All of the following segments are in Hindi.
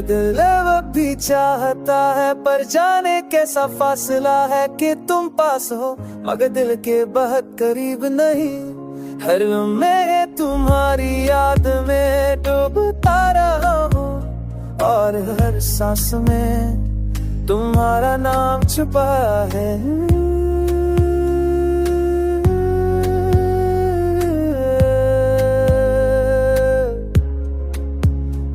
ये दिल अब भी चाहता है, पर जाने कैसा फासला है कि तुम पास हो मगर दिल के बहुत करीब नहीं। हर मैं तुम्हारी याद में डूबता रहा हूँ और हर सांस में तुम्हारा नाम छुपा है।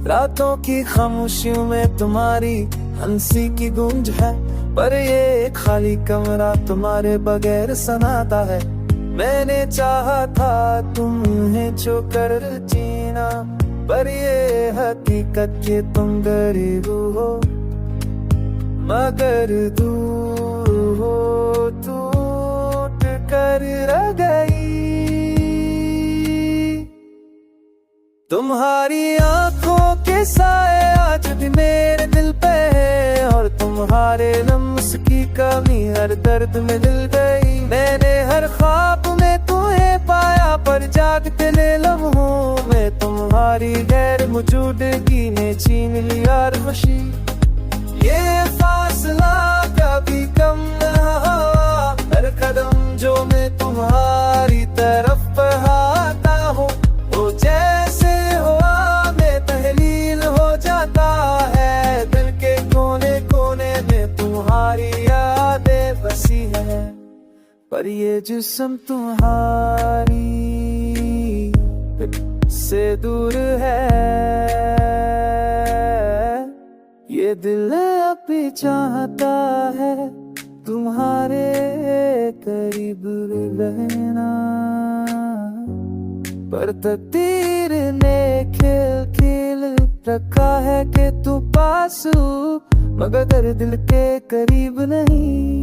रातों की खामोशियों में तुम्हारी हंसी की गूंज है, पर ये खाली कमरा तुम्हारे बगैर सनाता है। मैंने चाहा था तुम्हें छू कर जीना, पर ये हकीकत के तुम गरीब हो मगर दूर हो, टूट कर रह गई। तुम्हारी आंखों के साए आज भी मेरे दिल पे है, और तुम्हारे लम्स की कमी हर दर्द में दिल गई। मैंने हर ख्वाब में तुम्हें पाया, पर जागते लम्हों में तुम्हारी गैर मौजूदगी ने छीन लिया खुशी। ये फासला कभी कम न हुआ, हर कदम जो मैं तुम्हारी तरफ बढ़ाता हूँ वो जैसे हुआ मैं तहलील हो जाता है। दिल के कोने कोने में तुम्हारी यादें बसी है, पर ये जिस्म तुम्हारी से दूर है। ये दिल अब भी चाहता है तुम्हारे करीब रहना, पर तकदीर ने खिल खिल रखा है कि तू पास हो मगर दिल के करीब नहीं।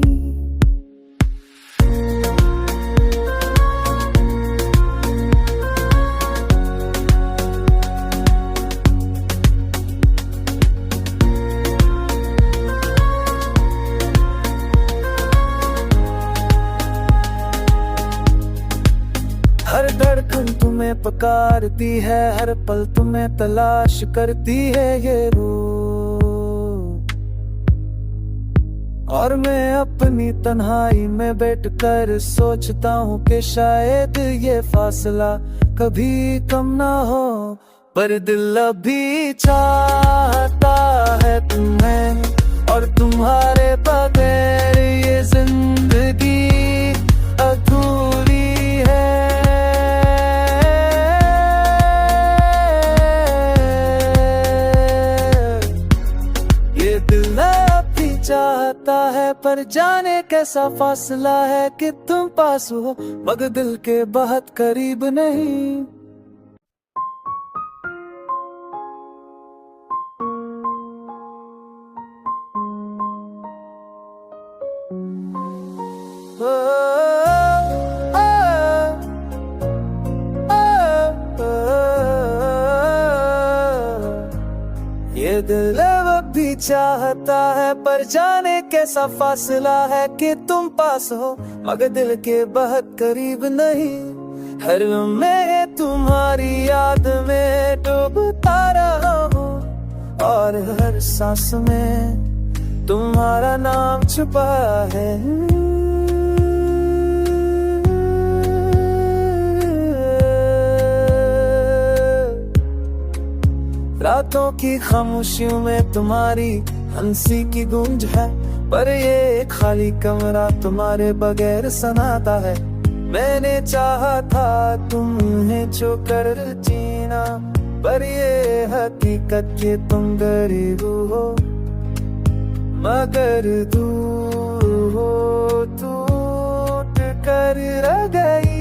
हर धड़कन तुम्हें पुकारती है, हर पल तुम्हें तलाश करती है ये रूह। और मैं अपनी तन्हाई में बैठकर सोचता हूँ कि शायद ये फासला कभी कम ना हो, पर दिल अभी चाहता है तुम्हें, और तुम्हारे बगैर ये जिंदगी अधूरी है। चाहता है, पर जाने कैसा फासला है कि तुम पास हो मगर दिल के बहुत करीब नहीं। ये दिल अब भी चाहता है, पर जाने कैसा फासला है कि तुम पास हो मगर दिल के बहुत करीब नहीं। हर मैं तुम्हारी याद में डूबता रहा हूँ और हर सांस में तुम्हारा नाम छुपा है। रातों की खामोशियों में तुम्हारी हंसी की गूंज है, पर ये खाली कमरा तुम्हारे बगैर सनाता है। मैंने चाहा था तुम्हें छू कर जीना, पर ये हकीकत के तुम गरीब हो मगर दूर हो, टूट कर रह गई।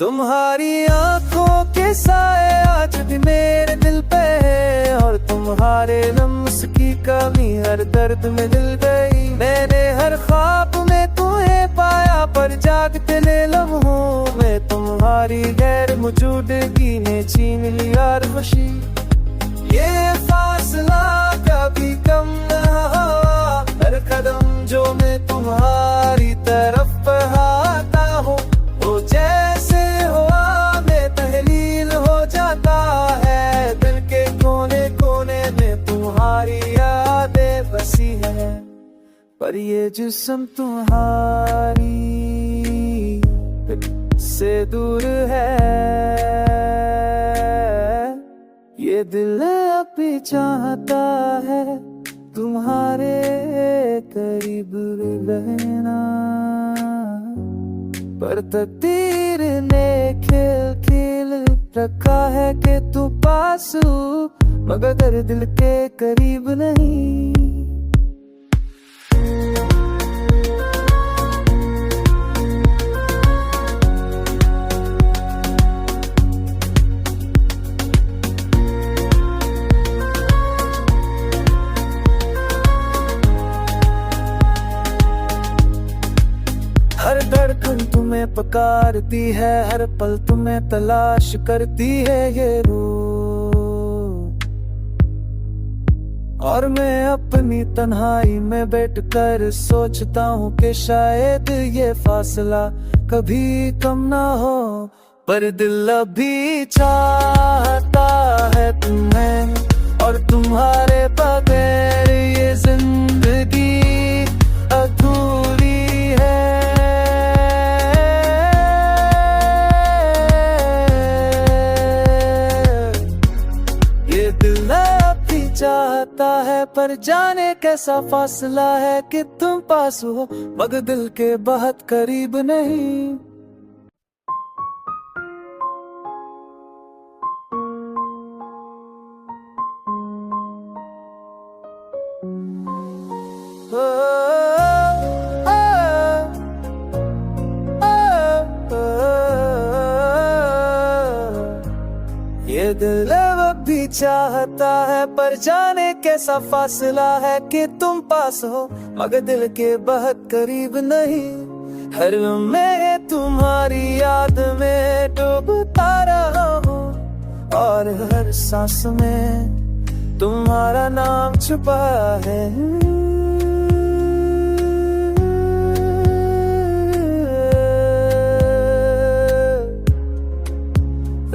तुम्हारी आंखों के साए आज भी मेरे दिल पे है, और तुम्हारे लम्स की कमी हर दर्द में दिल गई। मैंने हर ख्वाब में तुम्हें पाया, पर जागते लम्हों में तुम्हारी गैर मौजूदगी ने छीन लिया खुशी। ये फासला कभी कम न हुआ, हर कदम जो मैं तुम्हारी तरफ बढ़ाता हूँ वो जैसे हुआ मैं तहलील हो जाता है। पर ये जिस्म तुम्हारी से दूर है। ये दिल अब भी चाहता है तुम्हारे करीब रहना, पर तकदीर ने खेल खेल रखा है कि तू पास हो, मगर दिल के करीब नहीं। हर धड़कन तुम्हें पुकारती है, हर पल तुम्हें तलाश करती है ये रूह। और मैं अपनी तन्हाई में बैठकर सोचता हूँ कि शायद ये फासला कभी कम ना हो, पर दिल अभी चाहता है तुम्हें, और तुम्हारे बगैर ये जिंदगी अधूरी है। ये दिल अभी चाहता है, पर जाने कैसा फासला है कि तुम पास हो, मगर दिल के बहुत करीब नहीं। ये दिल अब भी चाहता है, पर जाने कैसा फासला है कि तुम पास हो, मगर दिल के बहुत करीब नहीं। हर मैं तुम्हारी याद में डूबता रहा हूँ, और हर सांस में तुम्हारा नाम छुपा है।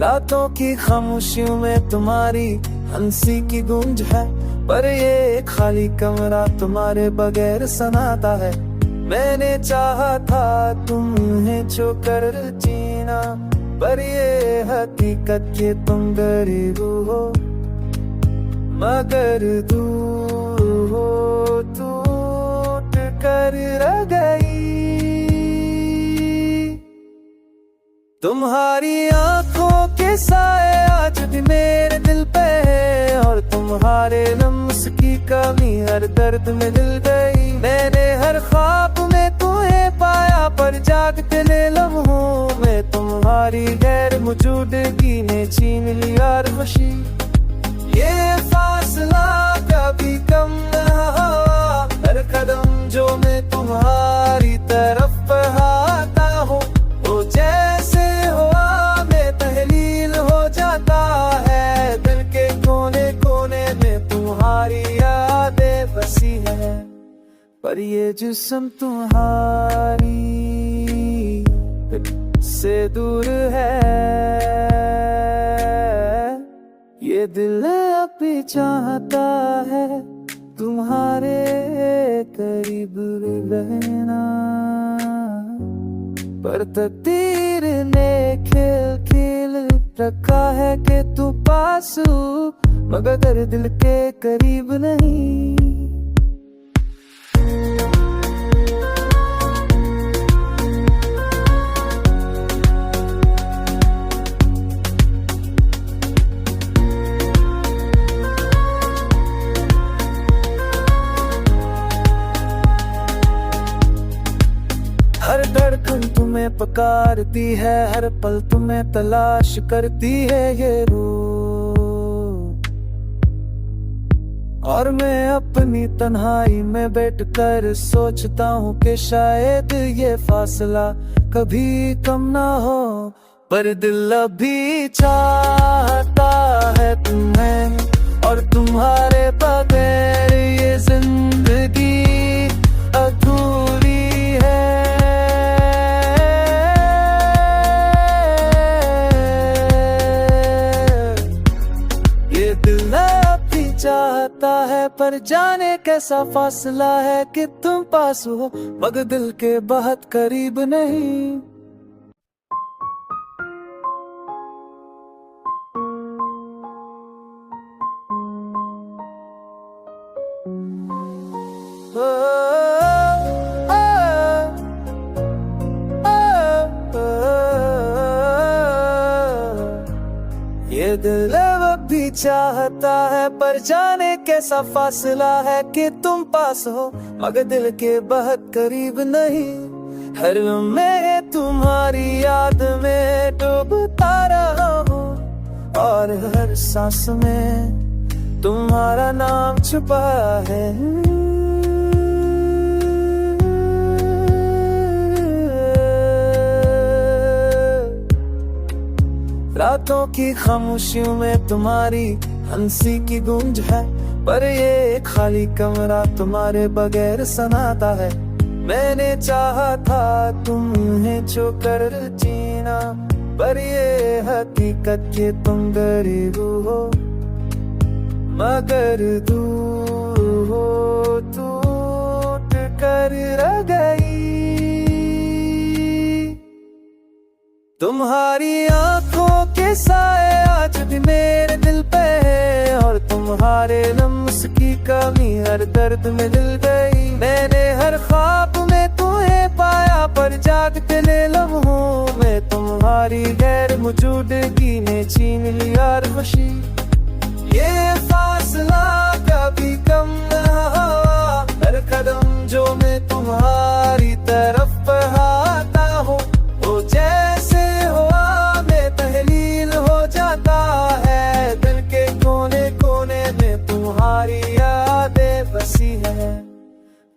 रातों की खामोशियों में तुम्हारी हंसी की गूंज है, पर ये खाली कमरा तुम्हारे बगैर सनाता है। मैंने चाहा था तुम्हें छूकर जीना, पर ये हकीकत के तुम गरीब हो, मगर दूर हो टूट कर रह गई। तुम्हारी आंखों के साए आज भी मेरे दिल पे है, और तुम्हारे लम्स की कमी हर दर्द में दिल गई। मैंने हर ख्वाब में तुम्हें पाया, पर जागते लम्हों में तुम्हारी गैर मौजूदगी ने छीन ली यार खुशी। ये फासला कभी कम न हुआ, हर कदम जो मैं तुम्हारी तरफ बढ़ाता हूँ, वो जैसे हवा में तहलील हो जाता है। दिल के कोने कोने में तुम्हारी यादें बसी है, पर ये जिस्म तुम्हारी से दूर है। ये दिल अब भी चाहता है तुम्हारे करीब रहना, पर तकदीर ने खेल खेल रखा है कि तू पास हो, मगर दिल के करीब नहीं। हर धड़कन तुम्हें पुकारती है, हर पल तुम्हें तलाश करती है ये रूह। और मैं अपनी तन्हाई में बैठकर सोचता हूँ कि शायद ये फासला कभी कम ना हो, पर दिल अभी चाहता है तुम्हें, और तुम्हारे बगैर ये जिंदगी अधूरी है। ये दिल अभी चाहता है, पर जाने कैसा फासला है कि तुम पास हो मगर दिल के बहुत करीब नहीं। ओ, ओ, ओ, ये दिल अब भी चाहता है पर जाने कैसा फासला है कि तुम पास हो मगर दिल के बहुत करीब नहीं। हर मैं तुम्हारी याद में डूबता रहा हूँ और हर सांस में तुम्हारा नाम छुपा है। रातों की खामोशियों में तुम्हारी हंसी की गूंज है पर ये खाली कमरा तुम्हारे बगैर सनाता है। मैंने चाहा था तुम्हें छू कर जीना पर ये हकीकत के तुम गरीब हो मगर दूर हो टूट कर रह गई। तुम्हारी आंखों के साए आज भी मेरे दिल पे है और तुम्हारे लम्स की कमी हर दर्द में दिल गई। मैंने हर ख्वाब में तुम्हें पाया पर जागते लम्हों में तुम्हारी गैर मौजूदगी ने छीन लिया खुशी। ये फासला कभी कम न हुआ हर कदम जो मैं तुम्हारी तरफ बढ़ाता हूँ वो जैसे हुआ में तहलील हो जाता है। दिल के कोने कोने में तुम्हारी यादें बसी है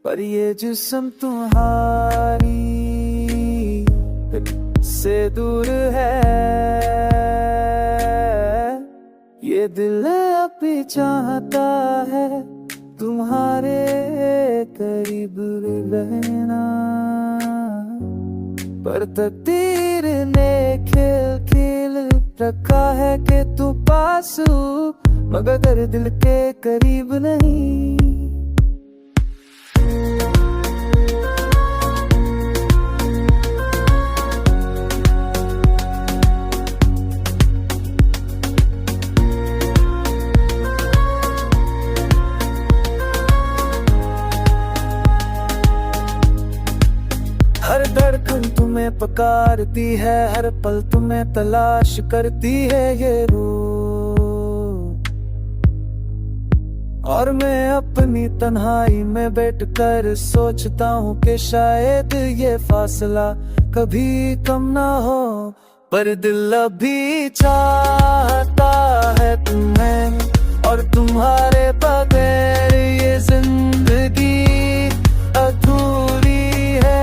पर ये जिस्म तुम्हारी से दूर है। ये दिल अब भी चाहता है तुम्हारे करीब रहना पर तकदीर ने खिल खिल रखा है कि तू पास मगर दिल के करीब नहीं। हर धड़कन तुम्हें पुकारती है हर पल तुम्हें तलाश करती है ये रूह और मैं अपनी तन्हाई में बैठकर सोचता हूँ कि शायद ये फासला कभी कम ना हो पर दिल अभी चाहता है तुम्हें और तुम्हारे बगैर ये जिंदगी अधूरी है।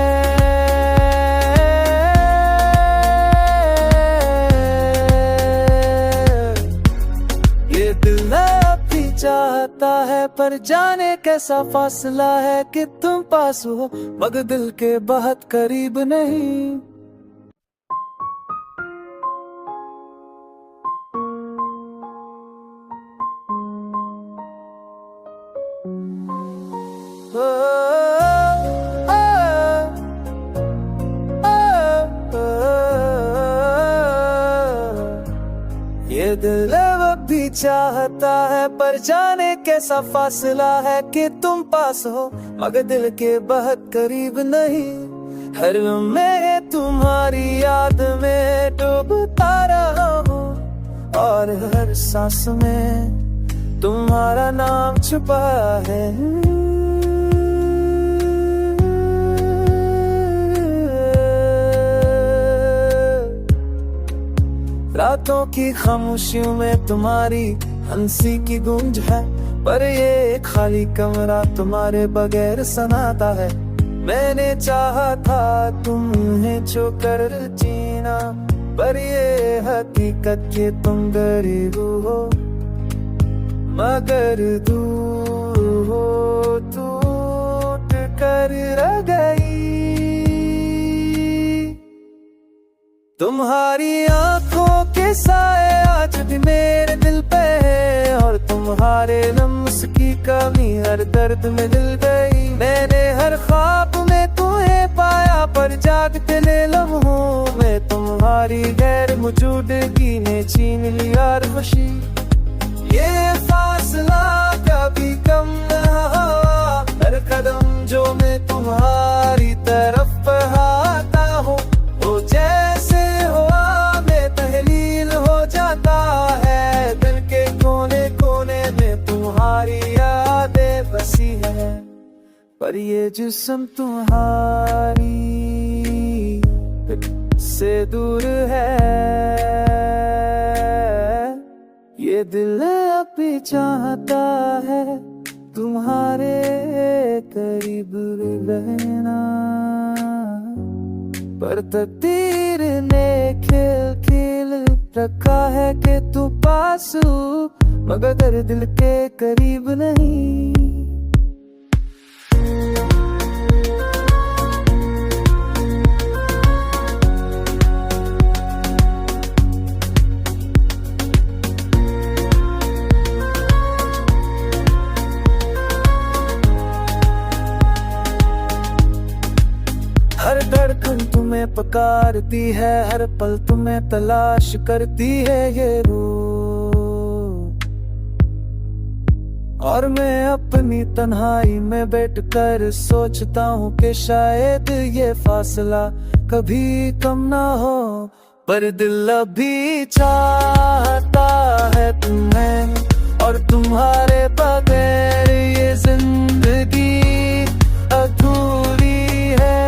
ये दिल अभी चाहता है पर जाने कैसा फासला है कि तुम पास हो मगर दिल के बहुत करीब नहीं। ओ, ओ, ओ, ये दिल अब भी चाहता है पर जाने कैसा फासला है कि तुम पास हो मगर दिल के बहुत करीब नहीं। हर मैं तुम्हारी याद में डूबता रहा हूँ और हर सांस में तुम्हारा नाम छुपा है। रातों की खामोशियों में तुम्हारी हंसी की गूंज है पर ये खाली कमरा तुम्हारे बगैर सनाता है। मैंने चाहा था तुम्हें छू कर जीना पर ये हकीकत के तुम गरीब हो मगर दूर हो टूट कर रह गई। तुम्हारी आंखों के साए आज भी मेरे दिल पे है और तुम तुम्हारे लम्स की कमी हर दर्द में दिल गई। मैंने हर ख्वाब में तुम्हें पाया, पर जागते लम्हों में तुम्हारी गैर मौजूदगी ने छीन लिया खुशी। ये फासला कभी कम न हुआ, हर कदम जो मैं तुम्हारी तरफ बढ़ाता हूँ, वो जैसे हुआ में तहलील हो जाता है। दिल के कोने कोने में तुम्हारी यादें बसी है, पर ये जिस्म तुम्हारी से दूर है। ये दिल अब भी चाहता है तुम्हारे करीब रहना, पर तकदीर ने खेल खेल रखा है कि तू पास हो, मगर दिल के करीब नहीं। हर धड़कन तुम्हें पुकारती है, हर पल तुम्हें तलाश करती है ये रूह। और मैं अपनी तन्हाई में बैठकर सोचता हूँ कि शायद ये फासला कभी कम ना हो, पर दिल अभी चाहता है तुम्हें, और तुम्हारे बगैर ये जिंदगी अधूरी है।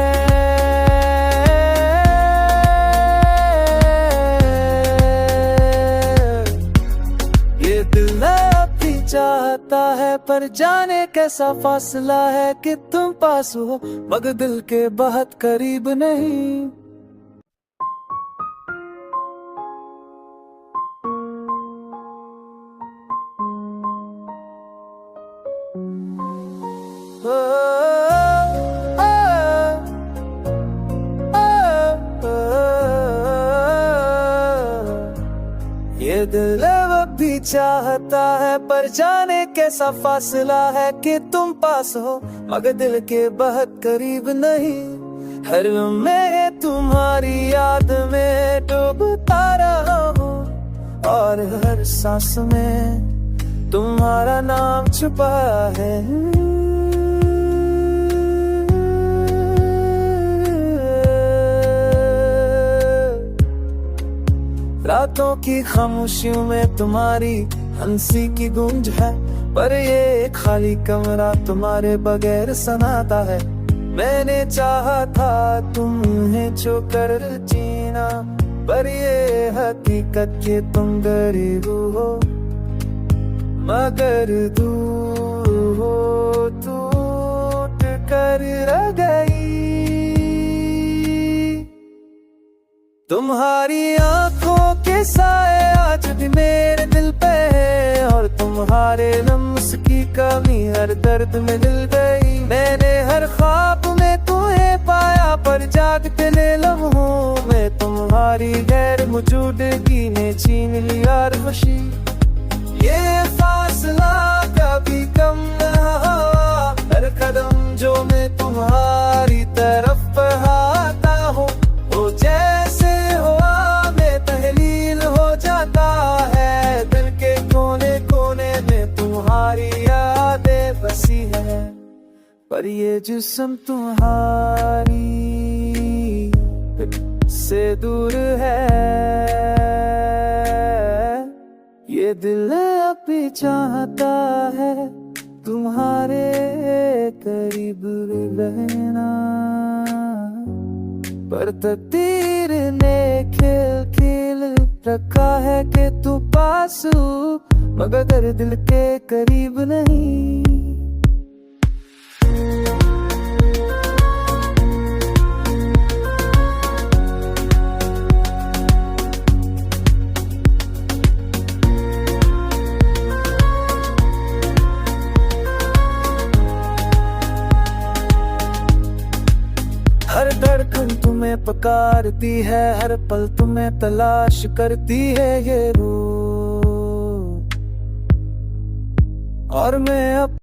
चाहता है, पर जाने कैसा फासला है कि तुम पास हो, मगर दिल के बहुत करीब नहीं। ये दिल अब भी चाहता है, पर जाने कैसा फासला है कि तुम पास हो, मगर दिल के बहुत करीब नहीं। हर मैं तुम्हारी याद में डूबता रहा हूँ, और हर सांस में तुम्हारा नाम छुपा है। रातों की खामोशियों में तुम्हारी हंसी की गूंज है, पर ये खाली कमरा तुम्हारे बगैर सनाता है। मैंने चाहा था तुम्हें छू कर जीना, पर ये हकीकत के तुम गरीब हो, मगर दूर हो टूट कर रह गई। तुम्हारी आंखों के साए आज भी मेरे दिल पे है, और तुम्हारे लम्स की कमी हर दर्द में दिल गई। मैंने हर ख्वाब में तुम्हें पाया, पर जागते लम्हों में तुम्हारी गैर मौजूदगी ने छीन लिया खुशी। ये फासला कभी कम न हुआ, हर कदम जो मैं तुम्हारी तरफ बढ़ाता हूँ, वो जैसे हुआ में तहलील हो जाता है। दिल के कोने कोने में तुम्हारी यादें बसी है, पर ये जिस्म तुम्हारी से दूर है। ये दिल अब भी चाहता है तुम्हारे करीब रहना, पर तकदीर ने खेल खेल रखा है कि तू पास हो, मगर दिल के करीब नहीं। हर धड़कन तुम्हें पुकारती है, हर पल तुम्हें तलाश करती है ये रूह। और मैं अब